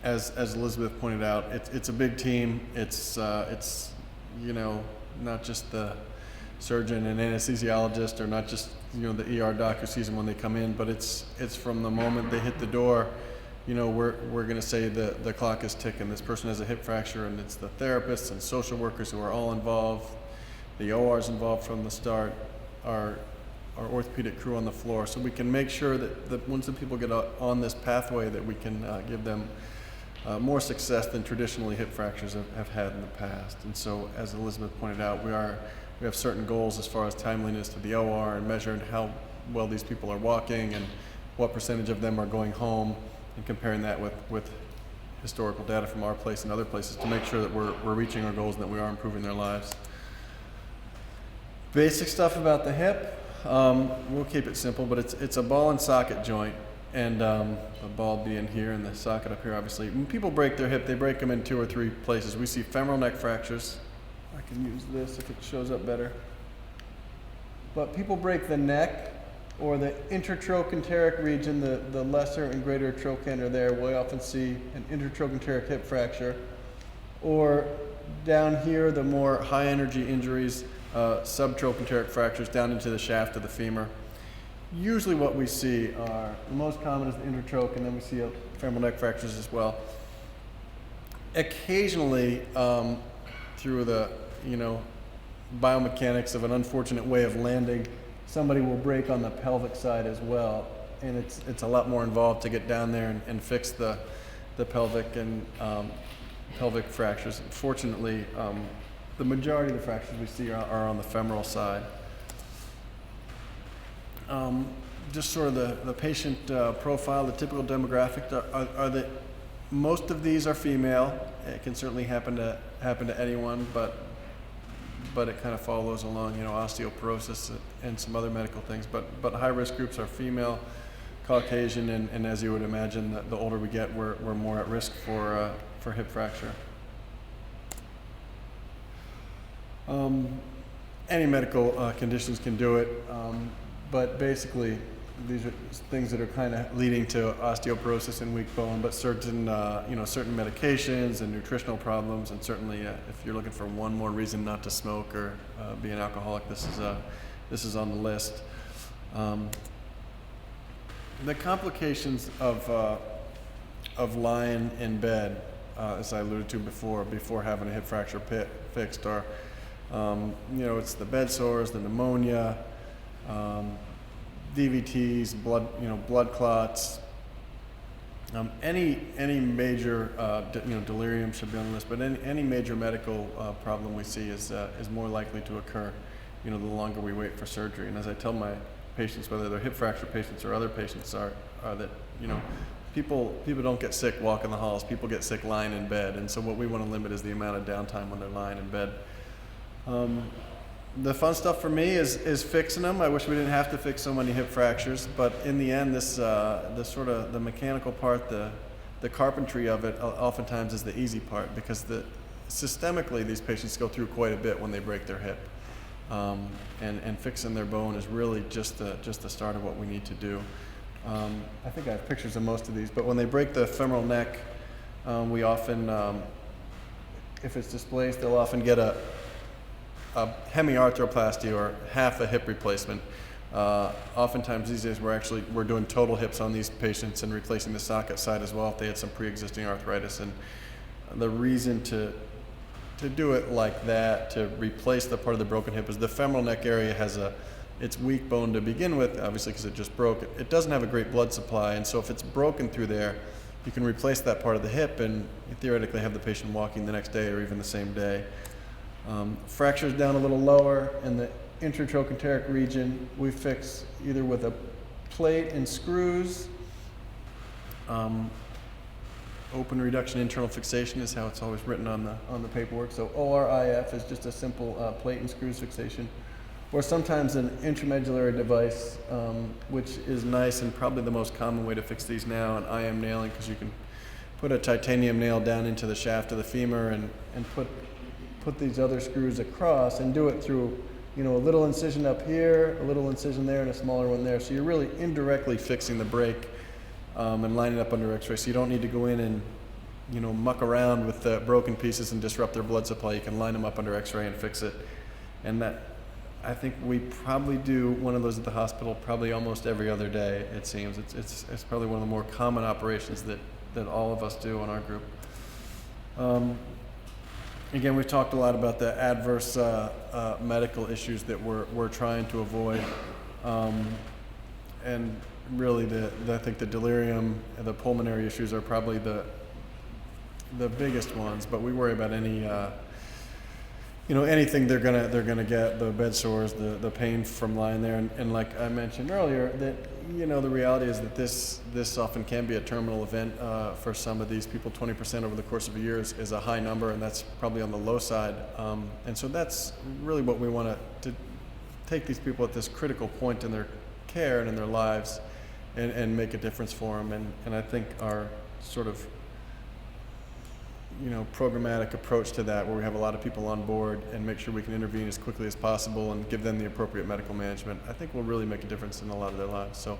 As Elizabeth pointed out, it's a big team. It's not just the surgeon and anesthesiologist, or not just the ER doc who sees them when they come in, but it's from the moment they hit the door. We're going to say the clock is ticking. This person has a hip fracture, and it's the therapists and social workers who are all involved. The OR is involved from the start. Our orthopedic crew on the floor, so we can make sure that once the people get on this pathway, that we can give them more success than traditionally hip fractures have had in the past. And so, as Elizabeth pointed out, we have certain goals as far as timeliness to the OR, and measuring how well these people are walking and what percentage of them are going home, and comparing that with historical data from our place and other places to make sure that we're reaching our goals and that we are improving their lives. Basic stuff about the hip. We'll keep it simple, but it's a ball and socket joint, and the ball being here and the socket up here, obviously. When people break their hip, they break them in 2 or 3 places. We see femoral neck fractures. I can use this if it shows up better. But people break the neck or the intertrochanteric region, the lesser and greater trochanter there. We often see an intertrochanteric hip fracture. Or down here, the more high energy injuries, subtrochanteric fractures down into the shaft of the femur. Usually what we see are, the most common is the intertroch, and then we see femoral neck fractures as well. Occasionally, through the biomechanics of an unfortunate way of landing, somebody will break on the pelvic side as well, and it's a lot more involved to get down there and fix the pelvic and pelvic fractures. Fortunately, the majority of the fractures we see are on the femoral side. Just sort of the patient profile, the typical demographic are that most of these are female. It can certainly happen to anyone, but it kind of follows along, osteoporosis and some other medical things. But high risk groups are female, Caucasian, and as you would imagine, the older we get, we're more at risk for hip fracture. Any medical conditions can do it, but basically these are things that are kind of leading to osteoporosis and weak bone, but certain medications and nutritional problems, and certainly if you're looking for one more reason not to smoke or be an alcoholic, this is on the list. The complications of lying in bed, as I alluded to before having a hip fracture fixed, are it's the bed sores, the pneumonia, DVTs, blood clots. Any major delirium should be on the list, but any major medical problem we see is more likely to occur the longer we wait for surgery. And as I tell my patients, whether they're hip fracture patients or other patients, are that people don't get sick walking the halls. People get sick lying in bed, and so what we want to limit is the amount of downtime when they're lying in bed. The fun stuff for me is fixing them. I wish we didn't have to fix so many hip fractures, but in the end, this sort of the mechanical part, the carpentry of it, oftentimes is the easy part, because systemically these patients go through quite a bit when they break their hip, and fixing their bone is really just the start of what we need to do. I think I have pictures of most of these, but when they break the femoral neck, we often, if it's displaced, they'll often get a hemiarthroplasty, or half a hip replacement. Oftentimes these days we're doing total hips on these patients and replacing the socket side as well if they had some pre-existing arthritis. And the reason to do it like that, to replace the part of the broken hip, is the femoral neck area it's weak bone to begin with, obviously because it just broke. It doesn't have a great blood supply, and so if it's broken through there, you can replace that part of the hip and theoretically have the patient walking the next day or even the same day. Fractures down a little lower in the intertrochanteric region, we fix either with a plate and screws. Open reduction internal fixation is how it's always written on the paperwork. So ORIF is just a simple plate and screws fixation, or sometimes an intramedullary device, which is nice and probably the most common way to fix these now, an IM nailing, because you can put a titanium nail down into the shaft of the femur and put these other screws across and do it through, a little incision up here, a little incision there, and a smaller one there. So you're really indirectly fixing the break and line it up under X-ray. So you don't need to go in and muck around with the broken pieces and disrupt their blood supply. You can line them up under X-ray and fix it. And that, I think we probably do one of those at the hospital probably almost every other day, it seems. It's probably one of the more common operations that all of us do in our group. Again, we've talked a lot about the adverse medical issues that we're trying to avoid. And really, I think the delirium and the pulmonary issues are probably the biggest ones, but we worry about any anything they're gonna get, the bed sores, the pain from lying there, and like I mentioned earlier, that the reality is that this often can be a terminal event for some of these people. 20% over the course of a year is a high number, and that's probably on the low side. And so that's really what we want to take these people at this critical point in their care and in their lives, and make a difference for them. And I think our sort of programmatic approach to that, where we have a lot of people on board and make sure we can intervene as quickly as possible and give them the appropriate medical management, I think will really make a difference in a lot of their lives. So